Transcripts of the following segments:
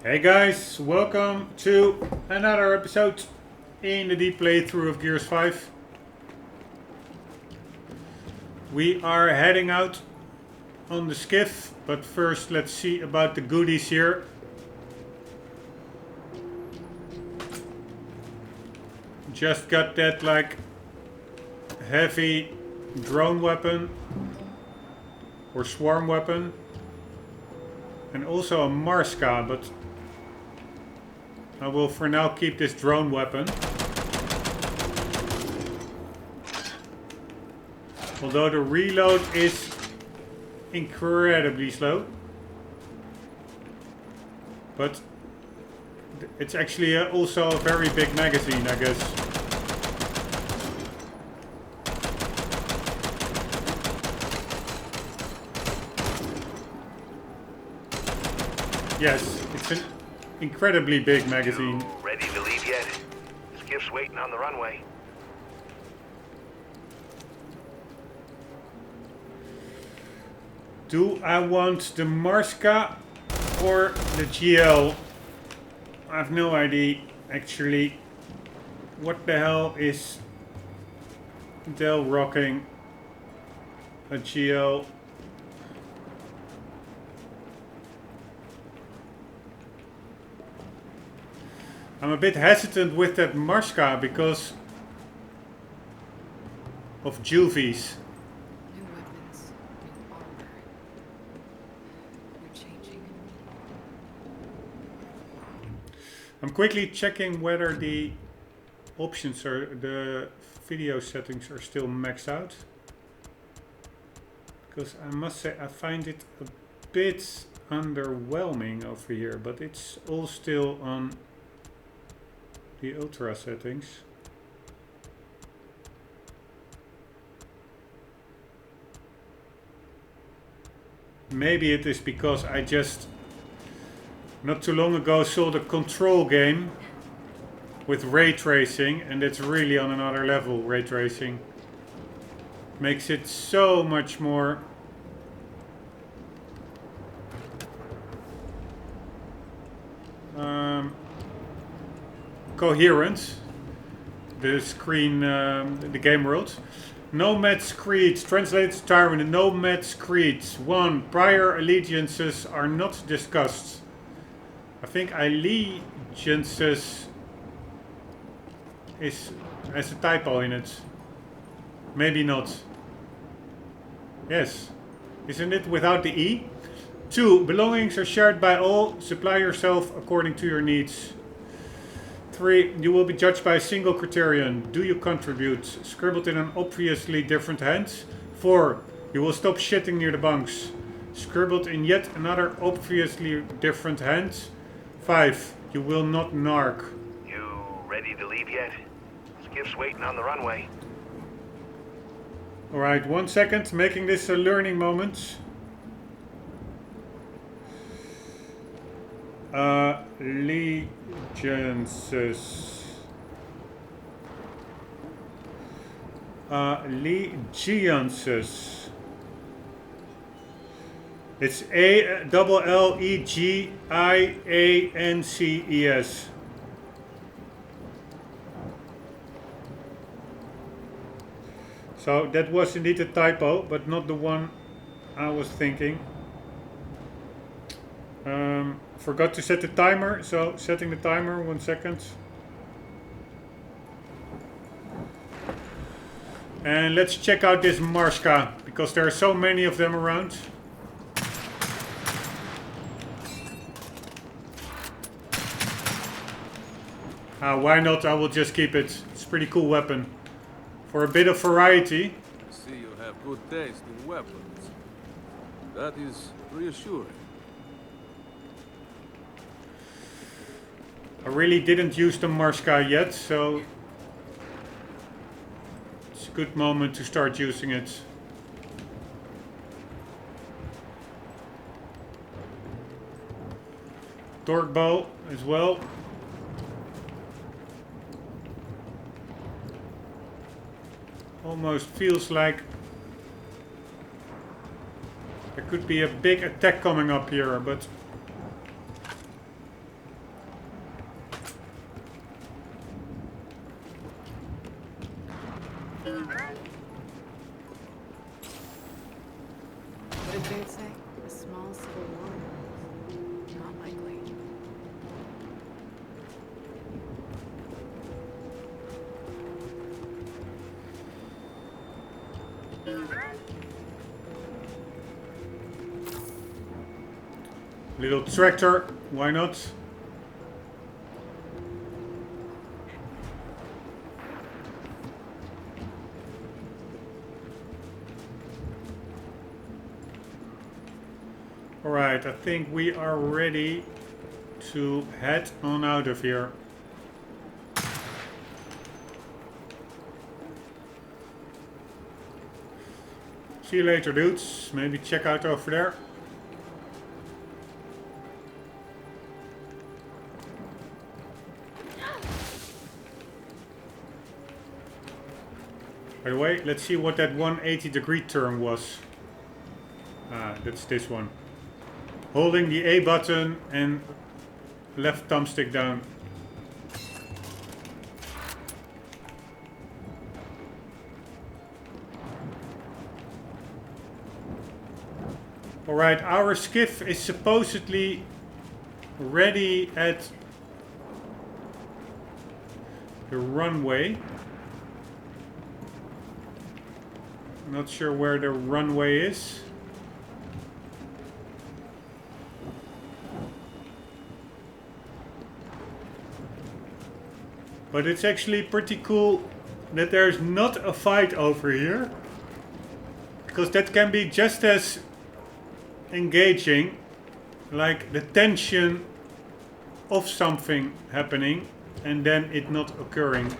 Hey guys, welcome to another episode in the deep playthrough of Gears 5. We are heading out on the skiff, but first let's see about the goodies here. Just got that like heavy drone weapon or swarm weapon, and also a Marska, but I will for now keep this drone weapon. Although the reload is incredibly slow. But it's actually also a very big magazine, I guess. Yes, it's an incredibly big magazine. You ready to leave yet? Skiff's waiting on the runway. Do I want the Marska or the GL? I have no idea, actually. What the hell is Dell rocking a GL? I'm a bit hesitant with that Marska because of Juvies. New weapons, new armor. You're changing. I'm quickly checking whether the options or the video settings are still maxed out. Because I must say I find it a bit underwhelming over here, but it's all still on the ultra settings. Maybe it is because I just not too long ago saw the Control game with ray tracing, and it's really on another level. Ray tracing makes it so much more coherent, the screen, the game world. Nomad's Creed, translated to Tyrant. Nomad's Creed 1. Prior allegiances are not discussed. I think allegiances has a typo in it. Maybe not. Yes. Isn't it without the E? 2. Belongings are shared by all. Supply yourself according to your needs. 3. You will be judged by a single criterion. Do you contribute? Scribbled in an obviously different hand. 4. You will stop shitting near the bunks. Scribbled in yet another obviously different hand. 5. You will not narc. You ready to leave yet? Skiff's waiting on the runway. Alright, 1 second. Making this a learning moment. Allegiances. Allegiances. It's Allegiances. So that was indeed a typo, but not the one I was thinking. Forgot to set the timer, so setting the timer, 1 second. And let's check out this Marska, because there are so many of them around. Why not? I will just keep it. It's a pretty cool weapon. For a bit of variety. I see you have good taste in weapons. That is reassuring. I really didn't use the Marska yet, so it's a good moment to start using it. Torque bow as well. Almost feels like there could be a big attack coming up here, but Final Civil War. Not likely. Little tractor, why not? Alright, I think we are ready to head on out of here. See you later, dudes. Maybe check out over there. By the way, let's see what that 180-degree turn was. Ah, that's this one. Holding the A button and left thumbstick down. Alright, our skiff is supposedly ready at the runway. Not sure where the runway is. But it's actually pretty cool that there's not a fight over here. Because that can be just as engaging, like the tension of something happening and then it not occurring.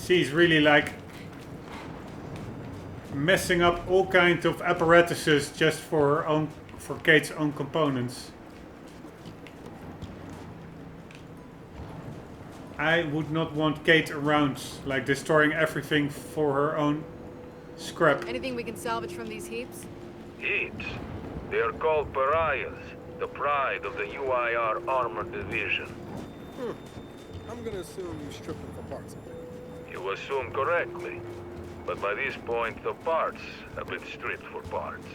She's really like messing up all kinds of apparatuses just for her own, for Kate's own components. I would not want Kate around, like destroying everything for her own scrap. Anything we can salvage from these heaps? Heaps. They are called pariahs, the pride of the UIR Armored Division. I'm gonna assume you stripped them for parts of it. You assume correctly. But by this point, the parts have been stripped for parts.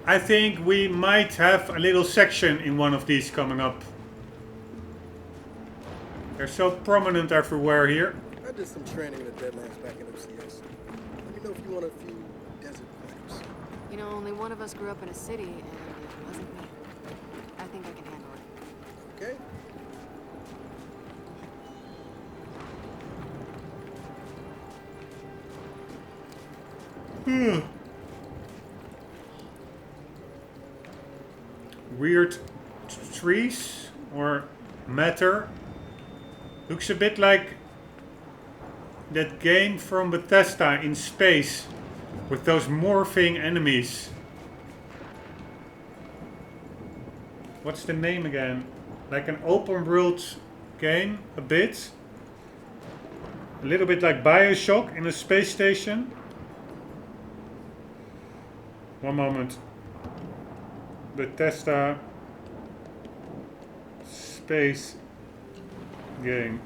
I think we might have a little section in one of these coming up. They're so prominent everywhere here. I did some training in the Deadlands back in OCS. Let me know if you want a few desert pointers. You know, only one of us grew up in a city, and it wasn't me. I think I can handle it. Okay? Weird trees or matter. Looks a bit like that game from Bethesda in space with those morphing enemies. What's the name again? Like an open world game, a bit. A little bit like BioShock in a space station. One moment. Bethesda space game.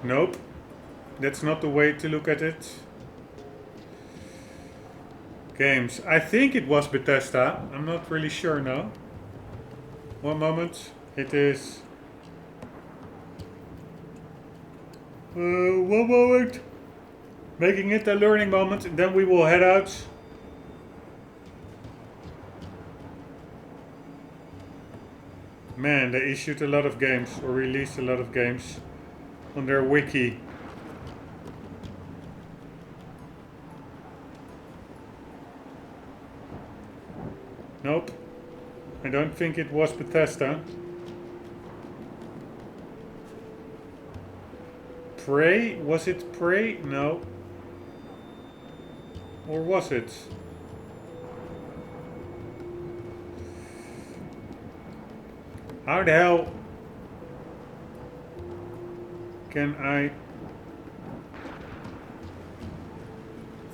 Nope. That's not the way to look at it. Games. I think it was Bethesda. I'm not really sure now. One moment. It is... one moment. Making it a learning moment, and then we will head out. Man, they issued a lot of games, or released a lot of games on their wiki. Nope. I don't think it was Bethesda. Prey? Was it Prey? No. Or was it? How the hell can I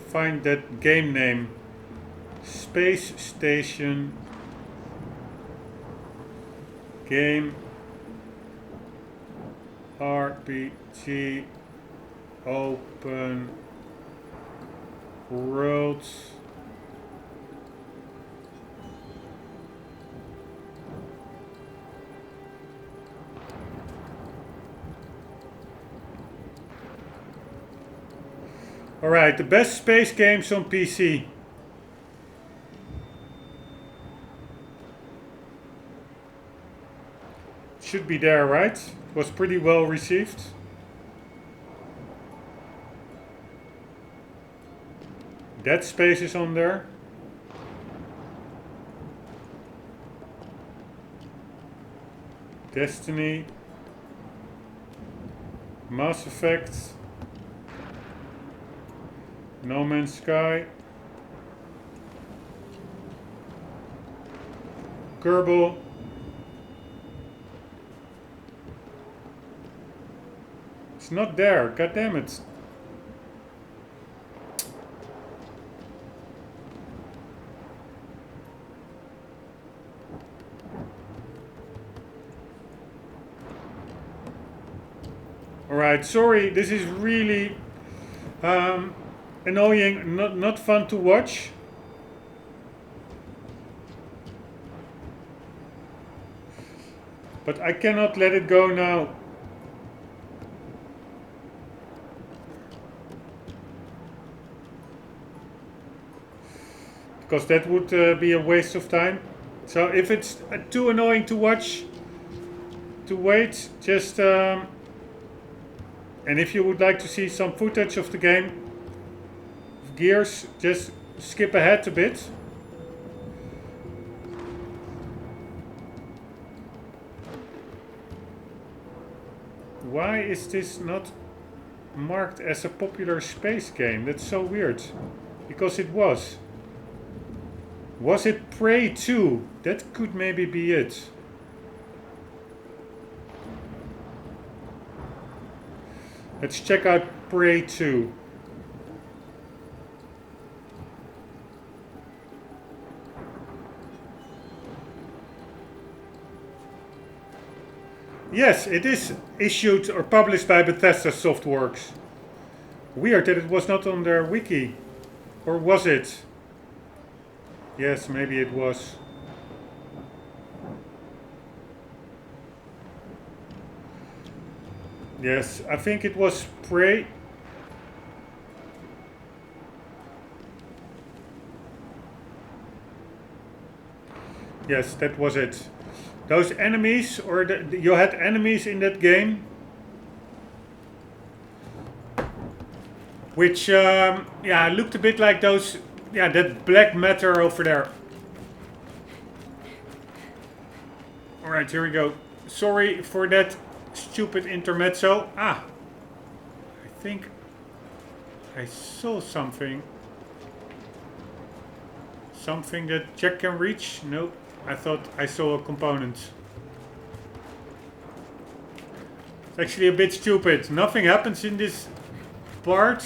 find that game name? Space station. Game. RPG. Open. World. Alright, the best space games on PC. Should be there, right? It was pretty well received. Dead Space is on there. Destiny. Mass Effect. No Man's Sky. Kerbal. It's not there, god damn it. Alright, sorry, this is really annoying, not fun to watch. But I cannot let it go now. Because that would be a waste of time. So if it's too annoying to watch, to wait, just... and if you would like to see some footage of the game, of Gears, just skip ahead a bit. Why is this not marked as a popular space game? That's so weird. Because it was. Was it Prey 2? That could maybe be it. Let's check out Prey 2. Yes, it is issued or published by Bethesda Softworks. Weird that it was not on their wiki. Or was it? Yes, maybe it was. Yes, I think it was Prey. Yes, that was it. Those enemies, or you had enemies in that game, which yeah, looked a bit like those, yeah, that black matter over there. All right, here we go. Sorry for that stupid intermezzo. Ah, I think I saw something. Something that Jack can reach? Nope. I thought I saw a component. It's actually a bit stupid. Nothing happens in this part.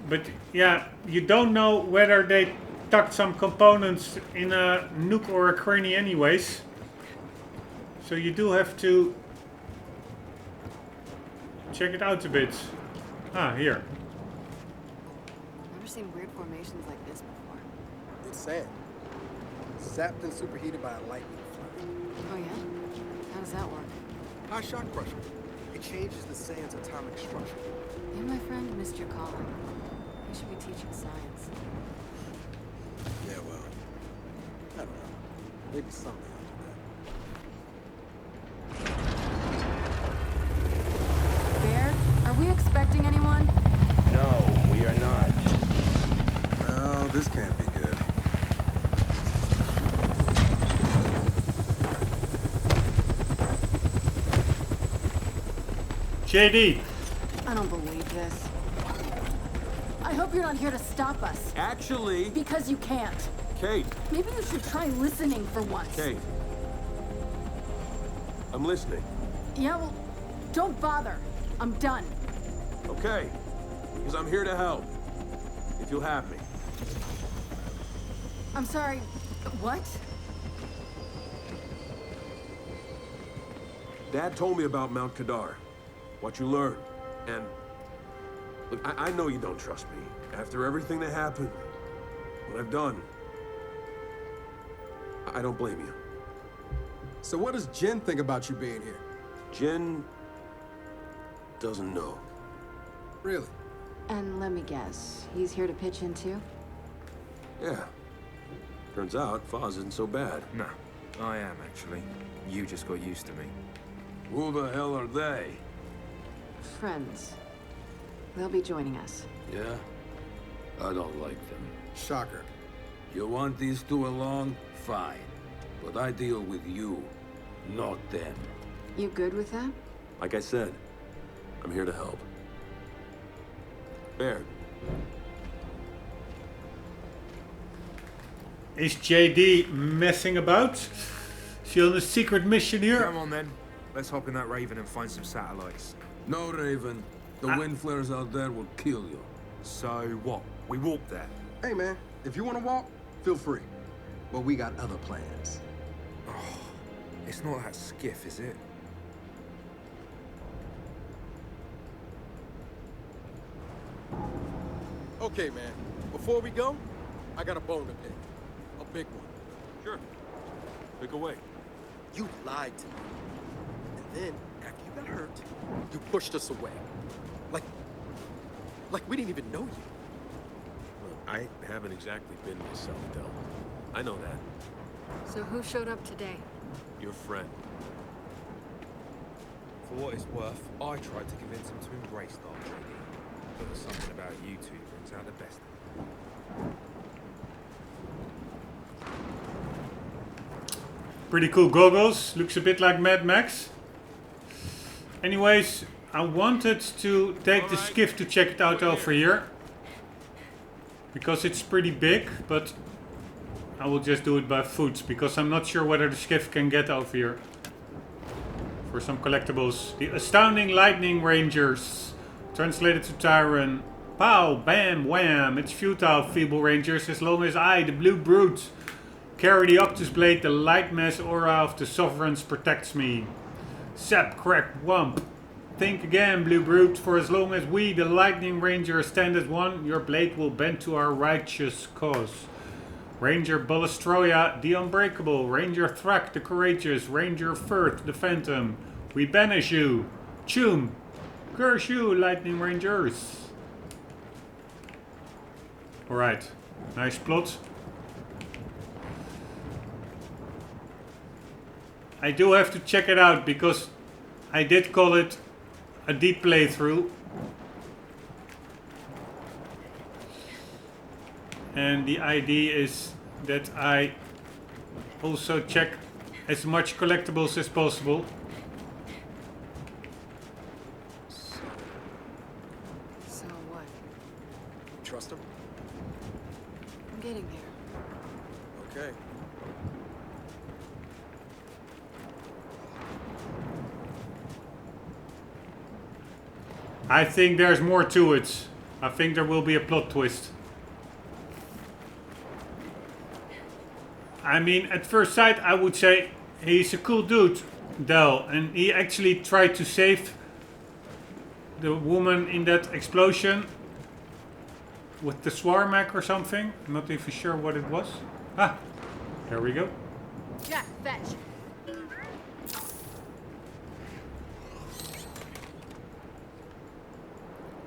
But yeah, you don't know whether they tucked some components in a nook or a cranny anyways. So you do have to check it out a bit. Ah, here. Never seen weird formations like this before. It's sand. Zapped and superheated by a lightning flood. Oh yeah? How does that work? High shock pressure. It changes the sand's atomic structure. You and my friend missed your calling. We should be teaching science. Yeah, well, I don't know. Maybe something after that. Bear, are we expecting anyone? No, we are not. Oh, this can't be good. JD. I don't believe this. I hope you're not here to stop us. Actually, Because you can't. Kate, Maybe you should try listening for once. Kate. I'm listening. Yeah, well, don't bother. I'm done. Okay. Because I'm here to help. If you'll have me. I'm sorry. What? Dad told me about Mount Kadar, what you learned, and look, I know you don't trust me. After everything that happened, what I've done, I don't blame you. So what does Jen think about you being here? Jen doesn't know. Really? And let me guess, he's here to pitch in too? Yeah. Turns out Foz isn't so bad. No, I am actually. You just got used to me. Who the hell are they? Friends. They'll be joining us. Yeah? I don't like them. Shocker. You want these two along? Fine. But I deal with you, not them. You good with that? Like I said, I'm here to help. Baird. Is JD messing about? Is he on a secret mission here? Come on then. Let's hop in that Raven and find some satellites. No, Raven. The wind flares out there will kill you. So what? We walk there. Hey, man, if you want to walk, feel free. But we got other plans. It's not that skiff, is it? Okay, man. Before we go, I got a bone to pick. A big one. Sure. Pick away. You lied to me. And then, after you got hurt, you pushed us away. Like we didn't even know you. Look, I haven't exactly been myself, Del. I know that. So who showed up today? Your friend. For what it's worth, I tried to convince him to embrace Dark Lady. But there's something about you two brings out the best in them. Pretty cool goggles. Looks a bit like Mad Max. Anyways, I wanted to take the skiff to check it out over here. Because it's pretty big, but I will just do it by foot. Because I'm not sure whether the skiff can get over here. For some collectibles. The Astounding Lightning Rangers. Translated to Tyron. Pow, bam, wham. It's futile, feeble rangers. As long as I, the Blue Brute, carry the Octus Blade, the light mass aura of the Sovereigns protects me. Sap, crack, wump. Think again, Blue Brute, for as long as we, the Lightning Rangers, stand as one, your blade will bend to our righteous cause. Ranger Ballastroya, the Unbreakable. Ranger Thrak, the Courageous. Ranger Firth, the Phantom. We banish you. Choom. Curse you, Lightning Rangers. Alright. Nice plot. I do have to check it out because I did call it a deep playthrough. And the idea is that I also check as much collectibles as possible. So what? Trust him? I'm getting there. Okay. I think there's more to it. I think there will be a plot twist. I mean, at first sight, I would say he's a cool dude, Del, and he actually tried to save the woman in that explosion with the Swarmak or something. I'm not even sure what it was. Ah, there we go. Jack, fetch.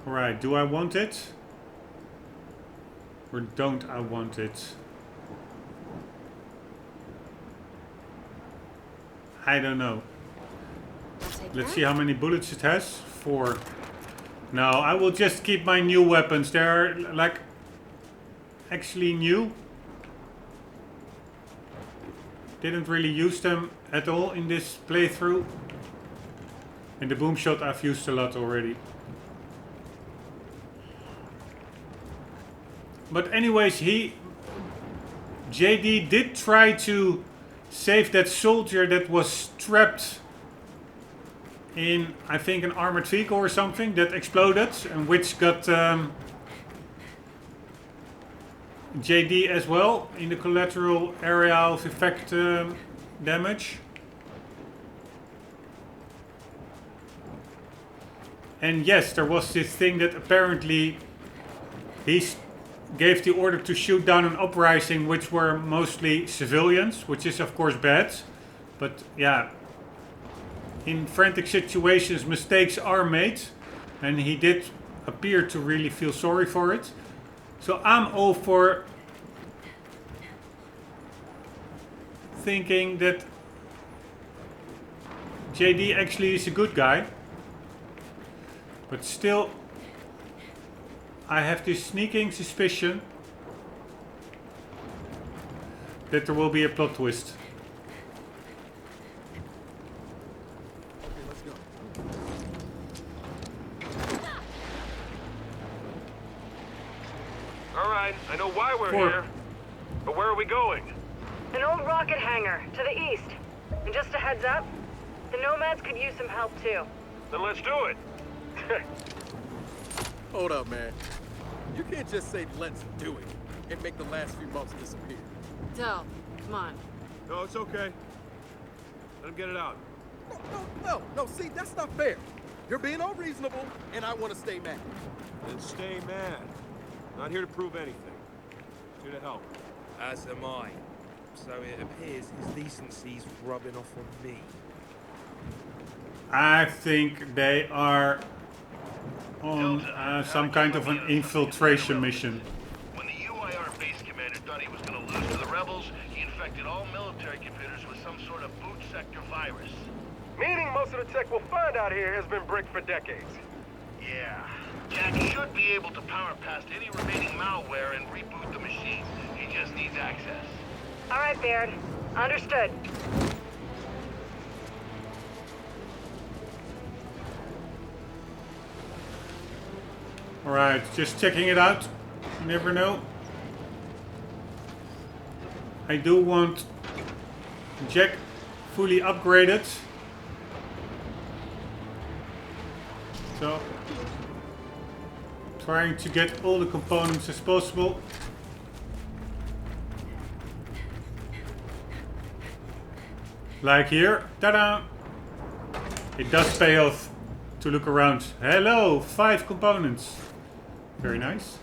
Alright, do I want it? Or don't I want it? I don't know. Let's see how many bullets it has. 4. No, I will just keep my new weapons. They're like actually new. Didn't really use them at all in this playthrough. And the boom shot I've used a lot already. But anyways, JD did try to save that soldier that was trapped in, I think, an armored vehicle or something that exploded and which got JD as well in the collateral area of effect damage. And yes, there was this thing that apparently he gave the order to shoot down an uprising, which were mostly civilians, which is of course bad. But yeah, in frantic situations mistakes are made, and he did appear to really feel sorry for it. So I'm all for thinking that JD actually is a good guy. But still, I have this sneaking suspicion that there will be a plot twist. Okay, let's go. All right, I know why we're Four. here. But where are we going? An old rocket hangar, to the east. And just a heads up, the Nomads could use some help too. Then let's do it. Hold up, man. You can't just say let's do it and make the last few months disappear. Del, come on. No, it's okay. Let him get it out. No, see, that's not fair. You're being unreasonable, and I want to stay mad. Then stay mad. Not here to prove anything. Here to help. As am I. So it appears his decency's rubbing off on me. I think they are on some kind of an infiltration mission. When the UIR base commander thought he was going to lose to the rebels, he infected all military computers with some sort of boot sector virus. Meaning most of the tech we'll find out here has been bricked for decades. Yeah. Jack should be able to power past any remaining malware and reboot the machine. He just needs access. All right, Baird. Understood. Alright, just checking it out. You never know. I do want Jack fully upgraded. So, trying to get all the components as possible. Like here. Ta-da! It does pay off to look around. Hello! 5 components. Very nice.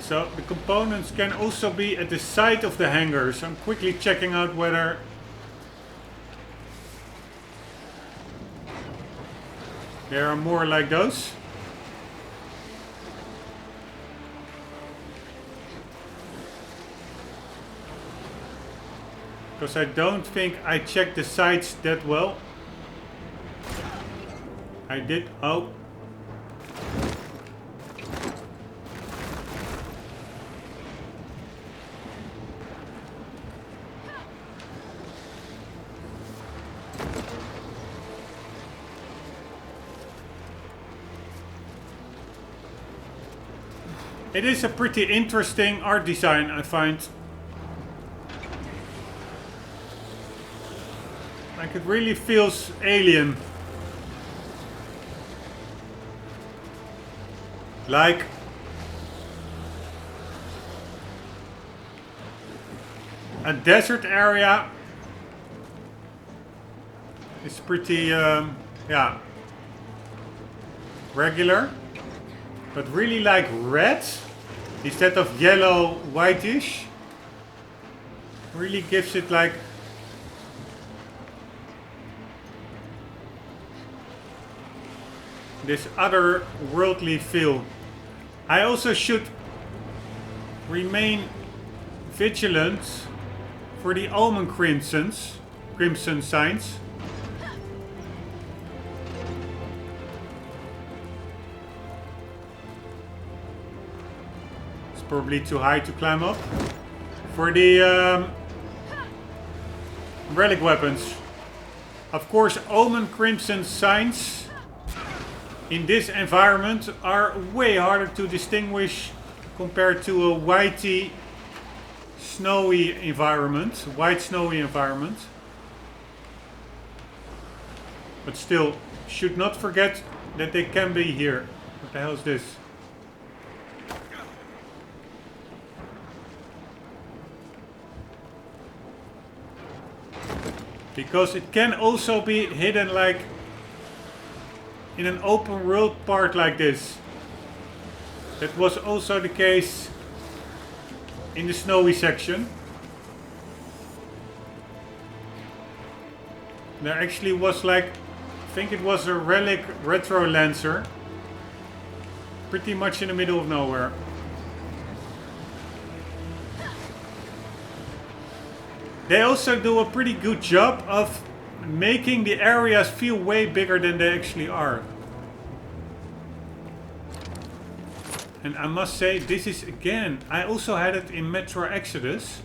So the components can also be at the side of the hangars. I'm quickly checking out whether there are more like those. Because I don't think I checked the sides that well. I did. Oh. It is a pretty interesting art design, I find. Like it really feels alien. Like a desert area is pretty, yeah, regular. But really like red instead of yellow whitish really gives it like this otherworldly feel. I also should remain vigilant for the Omen crimson signs. It's probably too high to climb up. For the relic weapons, of course, Omen crimson signs in this environment are way harder to distinguish compared to a whitey, snowy environment, white snowy environment. But still, should not forget that they can be here. What the hell is this? Because it can also be hidden like in an open world part like this. That was also the case in the snowy section. There actually was like, I think it was a relic retro lancer. Pretty much in the middle of nowhere. They also do a pretty good job of making the areas feel way bigger than they actually are. And I must say, this is again, I also had it in Metro Exodus.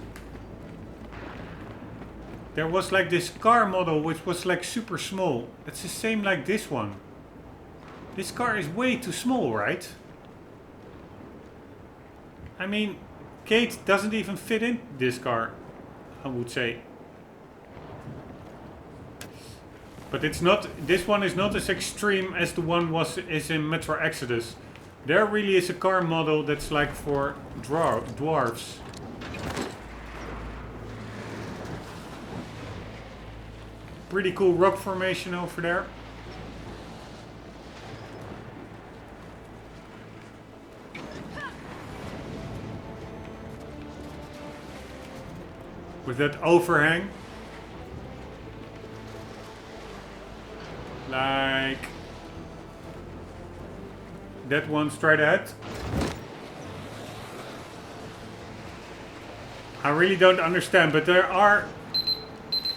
There was like this car model which was like super small. It's the same like this one. This car is way too small, right? I mean, Kate doesn't even fit in this car, I would say. But it's not, this one is not as extreme as the one is in Metro Exodus. There really is a car model that's like for dwarves. Pretty cool rock formation over there. With that overhang. Like that one straight ahead. I really don't understand, but there are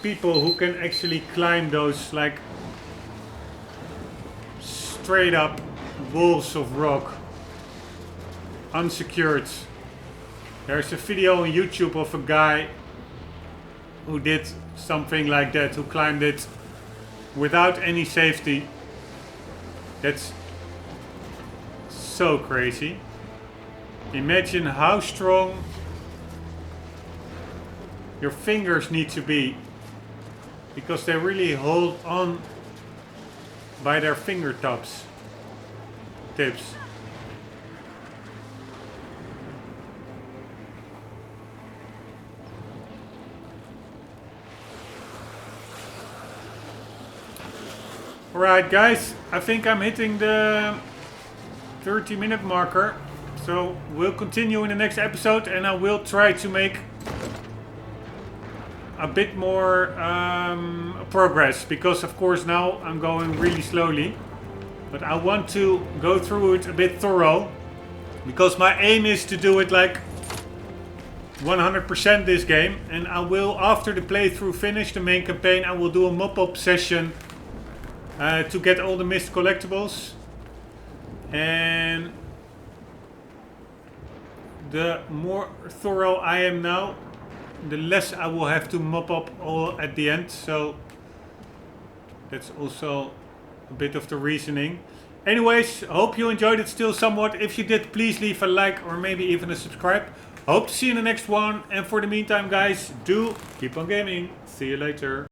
people who can actually climb those like straight up walls of rock unsecured. There's a video on YouTube of a guy who did something like that, who climbed it without any safety. That's so crazy. Imagine how strong your fingers need to be, because they really hold on by their fingertips. Alright guys, I think I'm hitting the 30-minute marker. So we'll continue in the next episode, and I will try to make a bit more progress, because of course now I'm going really slowly, but I want to go through it a bit thorough, because my aim is to do it like 100% this game. And I will, after the playthrough finish the main campaign, I will do a mop-up session to get all the missed collectibles. And the more thorough I am now, the less I will have to mop up all at the end. So that's also a bit of the reasoning. Anyways, hope you enjoyed it still somewhat. If you did, please leave a like or maybe even a subscribe. Hope to see you in the next one. And for the meantime guys, do keep on gaming. See you later.